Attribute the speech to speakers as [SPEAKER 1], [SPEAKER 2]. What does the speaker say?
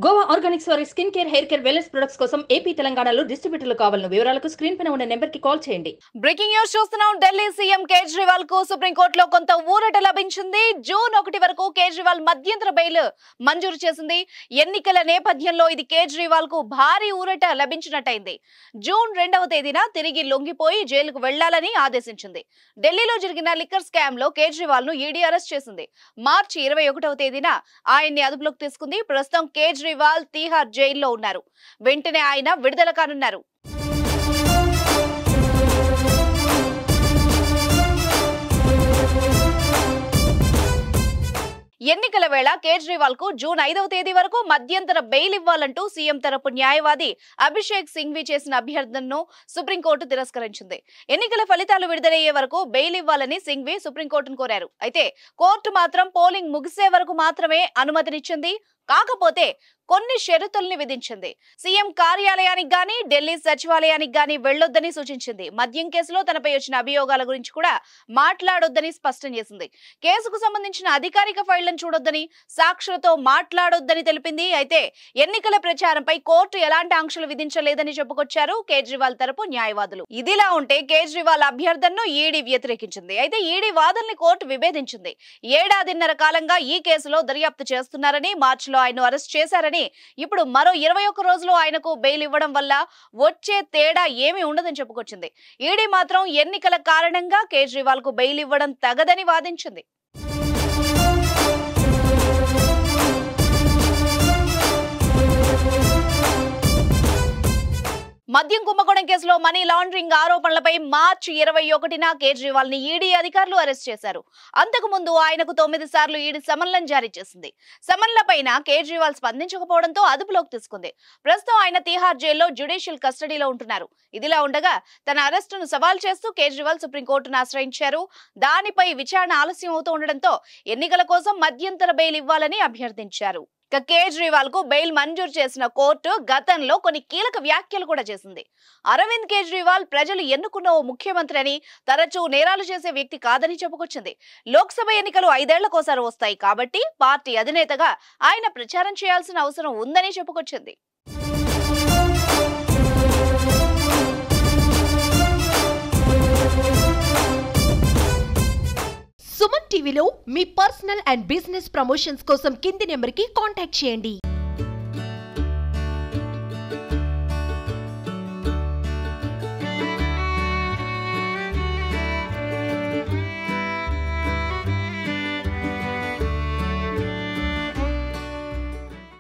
[SPEAKER 1] Goa Organics వారి skin care, hair care, wellness products కోసం AP, తెలంగాణలో డిస్ట్రిబ్యూటర్లు కావాలను వివరాలకు స్క్రీన్ పైన ఉన్న నెంబర్ కి కాల్ చేయండి.
[SPEAKER 2] బ్రేకింగ్ న్యూస్ చూస్తున్నాం. ఢిల్లీ సీఎం కేజ్రీవాల్ కు సుప్రీంకోర్టులో కొంత ఊరట లభించింది. జూన్ 1 వరకు కేజ్రీవాల్ మధ్యంతర బెయిల్ మంజూరు చేసింది. ఎన్నికల నేపథ్యంలో ఇది కేజ్రీవాల్ కు భారీ ఊరట లభించినట్టయింది. జూన్ 2వ తేదీన తిరిగి లొంగిపోయి జైలుకు వెళ్లాలని ఆదేశించింది. ఢిల్లీలో జరిగిన లిక్కర్ స్కామ్ లో కేజ్రీవాల్ ను ఈడీ అరెస్ట్ చేసింది. మార్చి 21వ తేదీన ఆయన్ని అదుపులోకి తీసుకుంది. ప్రస్తుతం కేజ్రీవాల్ తీహార్ జైల్లో ఉన్నారు. వెంటనే ఆయన విడుదల కానున్నారు. ఎన్నికల వేళ కేజ్రీవాల్ కు జూన్ 5వ తేదీ వరకు మధ్యంతర బెయిల్ ఇవ్వాలంటూ సీఎం తరపు న్యాయవాది అభిషేక్ సింఘ్వి చేసిన అభ్యర్థనను సుప్రీంకోర్టు తిరస్కరించింది. ఎన్నికల ఫలితాలు విడుదలయ్యే వరకు బెయిల్ ఇవ్వాలని సింఘ్వి సుప్రీంకోర్టును కోరారు. అయితే కోర్టు మాత్రం పోలింగ్ ముగిసే వరకు మాత్రమే అనుమతినిచ్చింది. కాకపోతే కొన్ని షరతుల్ని విధించింది. సీఎం కార్యాలయానికి గానీ, ఢిల్లీ సచివాలయానికి గానీ వెళ్లొద్దని సూచించింది. మద్యం కేసులో తనపై వచ్చిన అభియోగాల గురించి కూడా మాట్లాడొద్దని స్పష్టం చేసింది. కేసుకు సంబంధించిన అధికారిక ఫైళ్లను చూడొద్దని, సాక్షులతో మాట్లాడొద్దని తెలిపింది. అయితే ఎన్నికల ప్రచారంపై కోర్టు ఎలాంటి ఆంక్షలు విధించలేదని చెప్పుకొచ్చారు కేజ్రీవాల్ తరపు న్యాయవాదులు. ఇదిలా ఉంటే కేజ్రీవాల్ అభ్యర్థనను ఈడీ వ్యతిరేకించింది. అయితే ఈడీ వాదనని కోర్టు విభేదించింది. ఏడాదిన్నర కాలంగా ఈ కేసులో దర్యాప్తు చేస్తున్నారని, మార్చిలో ఆయన అరెస్ట్ చేశారని, ఇప్పుడు మరో 21 రోజులు ఆయనకు బెయిల్ ఇవ్వడం వల్ల వచ్చే తేడా ఏమీ ఉండదని చెప్పుకొచ్చింది. ఈడీ మాత్రం ఎన్నికల కారణంగా కేజ్రీవాల్ కు బెయిల్ ఇవ్వడం తగదని వాదించింది. మద్యం కుంభకోణం కేసులో మనీ లాండరింగ్ ఆరోపణలపై మార్చి 21న కేజ్రీవాల్ ని ఈడీ అధికారులు అరెస్ట్ చేశారు. అంతకు ముందు ఆయనకు 9 సార్లు ఈడీ సమన్లను జారీ చేసింది. సమన్లపైన కేజ్రీవాల్ స్పందించకపోవడంతో అదుపులోకి తీసుకుంది. ప్రస్తుతం ఆయన తీహార్ జైల్లో జ్యుడిషియల్ కస్టడీలో ఉంటున్నారు. ఇదిలా ఉండగా తన అరెస్టును సవాల్ చేస్తూ కేజ్రీవాల్ సుప్రీంకోర్టును ఆశ్రయించారు. దానిపై విచారణ ఆలస్యం అవుతూ ఉండడంతో ఎన్నికల కోసం మధ్యంతర బెయిల్ ఇవ్వాలని అభ్యర్థించారు. కేజ్రీవాల్ కు బెయిల్ మంజూరు చేసిన కోర్టు గతంలో కొన్ని కీలక వ్యాఖ్యలు కూడా చేసింది. అరవింద్ కేజ్రీవాల్ ప్రజలు ఎన్నుకున్న ఓ ముఖ్యమంత్రి అని, తరచూ నేరాలు చేసే వ్యక్తి కాదని చెప్పుకొచ్చింది. లోక్సభ ఎన్నికలు 5 ఏళ్లకోసారి వస్తాయి కాబట్టి పార్టీ అధినేతగా ఆయన ప్రచారం చేయాల్సిన అవసరం ఉందని చెప్పుకొచ్చింది.
[SPEAKER 3] సుమన్ టీవీలో మీ పర్సనల్ అండ్ బిజినెస్ ప్రమోషన్స్ కోసం కింది నెంబర్కి కాంటాక్ట్ చేయండి.